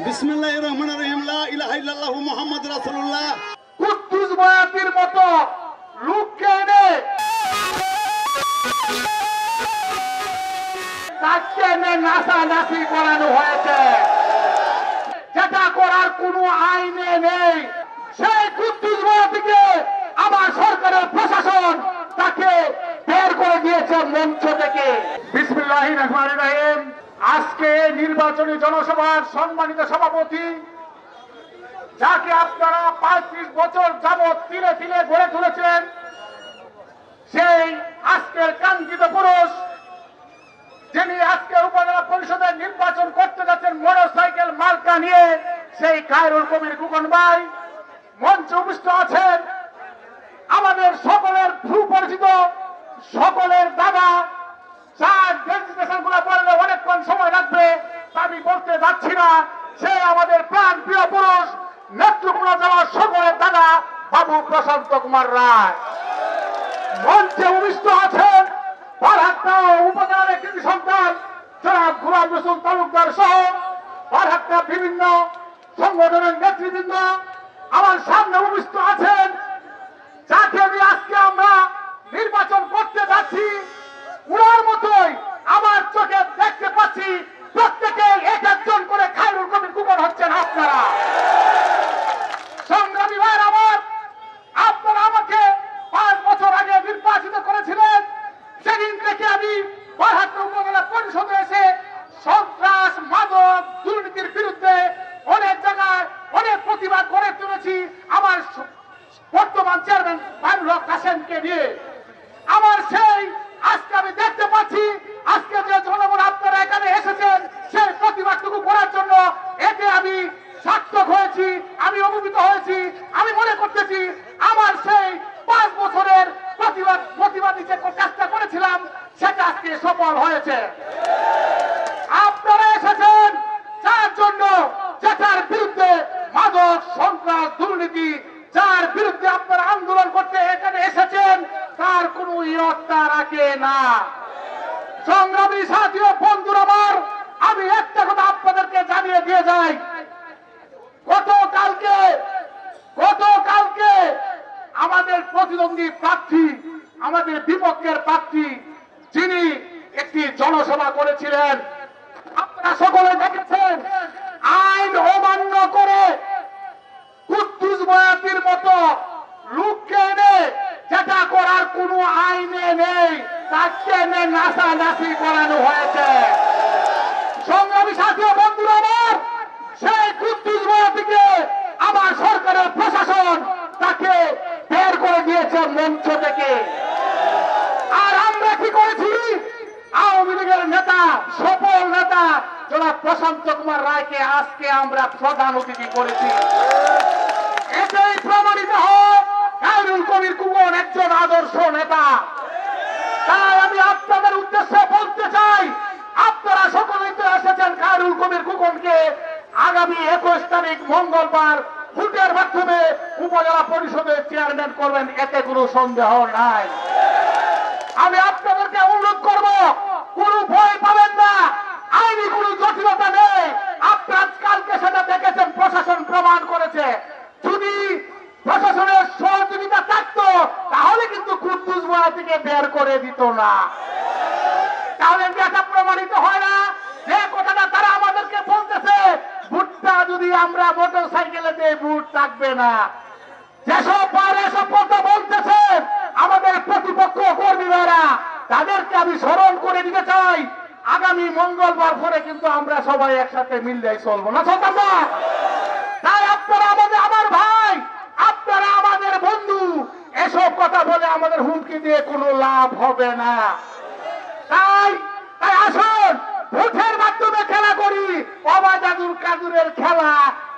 বিসমিল্লাহির রহমানির রহিম লা ইলাহা ইল্লাল্লাহু মুহাম্মাদুর রাসূলুল্লাহ। কুদ্দুস বয়াতির মতো লোককে এনে তাকে এনে নাচানাচি করানো হয়েছে, যেটা করার কোনো আইনে নেই। সেই কুদ্দুস বয়াতিকে আমার সরকারের প্রশাসন তাকে বের করে দিয়েছে মঞ্চ থেকে। বিসমিল্লাহির রহমানির রহিম। আজকে নির্বাচনী জনসভার সম্মানিত সভাপতি, যাকে আপনারা 35 বছর যাবৎ তিলে তিলে গড়ে তুলেছেন, সেই আজকের কাঙ্ক্ষিত পুরুষ, যিনি আজকে উপজেলা পরিষদের নির্বাচন করতে যাচ্ছেন মোটরসাইকেল মার্কা নিয়ে, সেই খায়রুল কবির খোকন ভাই মঞ্চে উপস্থিত আছেন। আমাদের সকলের সুপরিচিত, সকলের দাদা, যার ডেজিগনেশন গুলো বললে অনেকক্ষণ সময় লাগবে, আমি বলতে যাচ্ছি না। সে আমাদের প্রাণ প্রিয় পুরুষ, নেত্রকোনা জেলার সকলের দাদা বাবু প্রশান্ত কুমার রায় মঞ্চে উপস্থিত আছেন। বারহাট্টা উপজেলার কৃতি সন্তান জনাব গোলাম রসুল তালুকদার সহ বারহাট্টা বিভিন্ন সংগঠনের নেতৃবৃন্দ আমার সামনে উপস্থিত আছেন, যাকে নিয়ে আজকে আমরা নির্বাচন করতে যাচ্ছি। উনার মতোই আমার চোখে দেখতে পাচ্ছি প্রত্যেকে এক একজন করে খায়রুল কবির খোকন হচ্ছেন আপনারা। সংগ্রামী ভাই আমার, আপনারা আমাকে 5 বছর আগে নির্বাচিত করেছিলেন। সেদিন থেকে আমি বারহাট্টা উপজেলা পরিষদে এসে সন্ত্রাস, মাদক, দুর্নীতির বিরুদ্ধে অনেক জায়গায় অনেক প্রতিবাদ গড়ে তুলেছি আমার বর্তমান চেয়ারম্যান বাইরুল হক কাসেমকে নিয়ে। আমার সেই আজকে আমি দেখতে পাচ্ছি, আজকে যে জনগণ আপনারা এখানে এসেছেন সেই প্রতিবাদটুকু করার জন্য, এতে আমি সার্থক হয়েছি, আমি অভিভূত হয়েছি। আমি মনে করতেছি আমার সেই 5 বছরের প্রতিবাদী যে চেষ্টা করেছিলাম সেটা আজকে সফল হয়েছে। আপনারা এসেছেন যার জন্য, যেটার বিরুদ্ধে মাদক, সন্ত্রাস, দুর্নীতি, যার বিরুদ্ধে আপনারা আন্দোলন করতে এখানে এসেছেন, তার কোন ইয়ত্তা রাখে না। সংগ্রামী সাথী ও বন্ধুরা আমার, আমি একটা কথা আপনাদেরকে জানিয়ে দিয়ে যাই। গতকালকে আমাদের প্রতিদ্বন্দ্বী প্রার্থী, আমাদের বিপক্ষের প্রার্থী, যিনি একটি জনসভা করেছিলেন, আপনারা সকলে দেখেছেন, আইন অমান্য করে কুদ্দুস বয়াতির মতো লোককে এনে, যেটা করার কোনো আইনে নেই, তাকে এনে নাচানাচি করানো হয়েছে। সংগ্রামী সাথী ও বন্ধুরা আমার, সেই কুদ্দুস বয়াতিকে আমার সরকারের প্রশাসন তাকে বের করে দিয়েছে মঞ্চ থেকে। আর আমরা কি করেছি? আওয়ামী লীগের নেতা, সফল নেতা জনাব প্রশান্ত কুমার রায়কে আজকে আমরা প্রধান অতিথি করেছি। এটাই প্রমাণিত হয় খায়রুল কবির খোকন একজন আদর্শ নেতা। তাই আমি আপনাদের উদ্দেশ্যে বলতে চাই, আপনারা সকলেই তো এসেছেন খায়রুল কবির খোকনকে আগামী 21 তারিখ মঙ্গলবার ভোটের মাধ্যমে উপজেলা পরিষদের চেয়ারম্যান করবেন, এতে কোনো সন্দেহ নাই। আমি আপনাদেরকে অনুরোধ করব, কোনো ভয় পাবেন না, আইনি কোনো জটিলতা নেই। আপনারা কালকে সেটা দেখেছেন, প্রশাসন প্রমাণ করেছে। যদি প্রশাসনের সহযোগিতা থাকতো তাহলে কিন্তু কুদ্দুস বয়াতিকে বের করে দিত না। তাহলে এটা প্রমাণিত হয় না যে কথাটা তারা আমাদেরকে বলতেছে, ভোটটা যদি আমরা মোটরসাইকেলে দেই ভোট থাকবে না। যেসব পারে এসব কথা বলতেছে আমাদের প্রতিপক্ষ কর্মীরা, তাদেরকে আমি স্মরণ করে দিতে চাই, আগামী মঙ্গলবার পরে কিন্তু আমরা সবাই একসাথে মিললেই চলবো না, চলতাম না। তাই আপনারা আমার ভাই, আপনারা আমাদের বন্ধু, এসব কথা বলে আমাদের হুমকি দিয়ে কোনো লাভ হবে না। তাই আসুন ভোটের মাধ্যমে খেলা করি, অবাজাদুর কাদুরের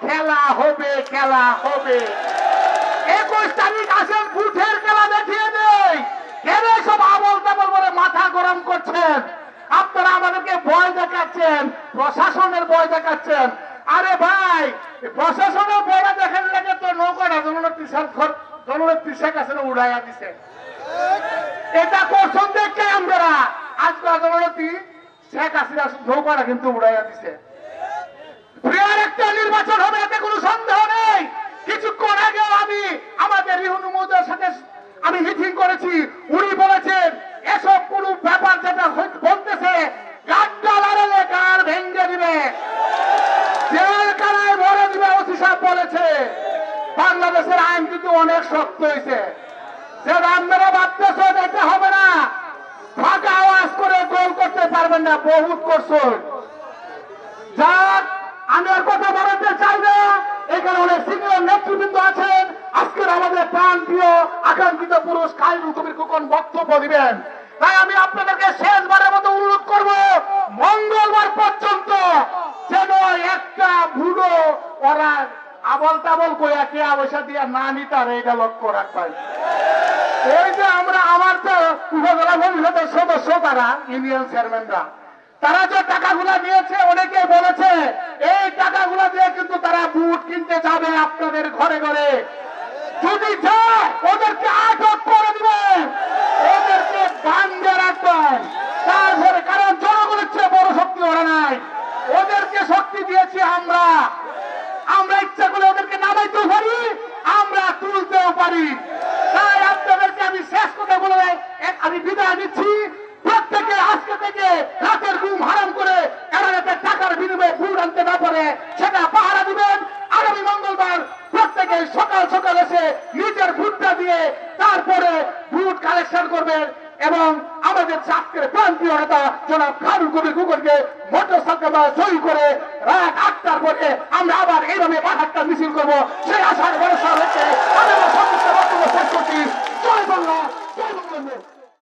খেলা হবে। 21 তারিখ আসেন, ভোটের খেলা দেখিয়ে দেই। কেন সব আবল তাবল বলে মাথা গরম করছেন? আপনারা আমাদেরকে ভয় দেখাচ্ছেন, প্রশাসনের ভয় দেখাচ্ছেন। আরে ভাই, প্রশাসনের ভয় দেখার লাগে তো নৌকাটা জননেত্রী শেখ হাসিনা উড়াইয়া দিছে। এটা করছেন দেখে আমরা আজকে জননেত্রী শেখ হাসিনা নৌকাটা কিন্তু উড়াইয়া দিছে। প্রিয় একটা নির্বাচন হবে, এতে কোনো সন্দেহ নেই। কিছুক্ষণ আগেও আমি আমাদের ইউনু মহোদয়ের সাথে আমি মিটিং করেছি, উনি বলেছেন এসব কোনো ব্যাপার যেটা বলতেছে গাড্ডা লাগালে কার ভেঙে দিবে, জেলখানায় ভরে দিবে। ওসি সাহেব বলেছে বাংলাদেশের আইন কিন্তু অনেক শক্ত হয়েছে, যে আপনারা ভাবতেছেন এটা হবে না, ফাঁকা আওয়াজ করে গোল করতে পারবেন না, বহুত করছেন। যাক, আমি আর কথা বাড়াতে চাই না, এখানে অনেক সিনিয়র নেতৃবৃন্দ আছেন। আজকের আমাদের প্রাণ প্রিয় আকাঙ্ক্ষিত পুরুষ খায়রুল কবির খোকন বক্তব্য দিবেন। তাই আমি আপনাদেরকে শেষবারের মতো অনুরোধ করব, মঙ্গলবার পর্যন্ত যেন একটা ভুলো ওরা আবল তাবল কইয়া কে পয়সা দিয়া না নিতার এইটা লক্ষ্য রাখবেন। ওই যে আমরা আমার তো উপজেলা পরিষদের সদস্য, তারা ইউনিয়ন চেয়ারম্যানরা, তারা যে টাকাগুলা নিয়েছে, অনেকে বলেছে এই টাকাগুলা দিয়ে কিন্তু তারা বুট কিনতে যাবে আপনাদের ঘরে ঘরে। যদি যায় ওদেরকে আটক করে দিবেন, ওদেরকে বান্ধে রাখবেন। তারপরে কারণ জনগণের চেয়ে বড় শক্তি ওরা নাই, ওদেরকে শক্তি দিয়েছি আমরা। আমরা ইচ্ছা করে ওদেরকে নামাইতেও পারি, আমরা তুলতেও পারি। তাই আপনাদেরকে আমি শেষ কথা বলে আমি বিদায় নিচ্ছি। প্রত্যেকে আজকে থেকে রাতের ঘুম হারাম করে এরাতে টাকার বিনিময়ে ভোট আনতে না পারে সেটা পাহারা দিবেন। আগামী মঙ্গলবার প্রত্যেকে সকাল সকাল এসে নিজের ভোটটা দিয়ে তারপরে ভোট কালেকশন করবেন এবং আমাদের আজকের প্রান্তীয় নেতা জনাব খায়রুল কবির খোকনকে মোটরসাইকেল জয়ী করে রাত 8টার পরে আমরা আবার এইভাবে 8টা মিছিল করবো, সেই আশার ভরসা রেখে আমি আমার সংক্ষিপ্ত বক্তব্য শেষ করছি। জয় বাংলা, জয় বঙ্গবন্ধু।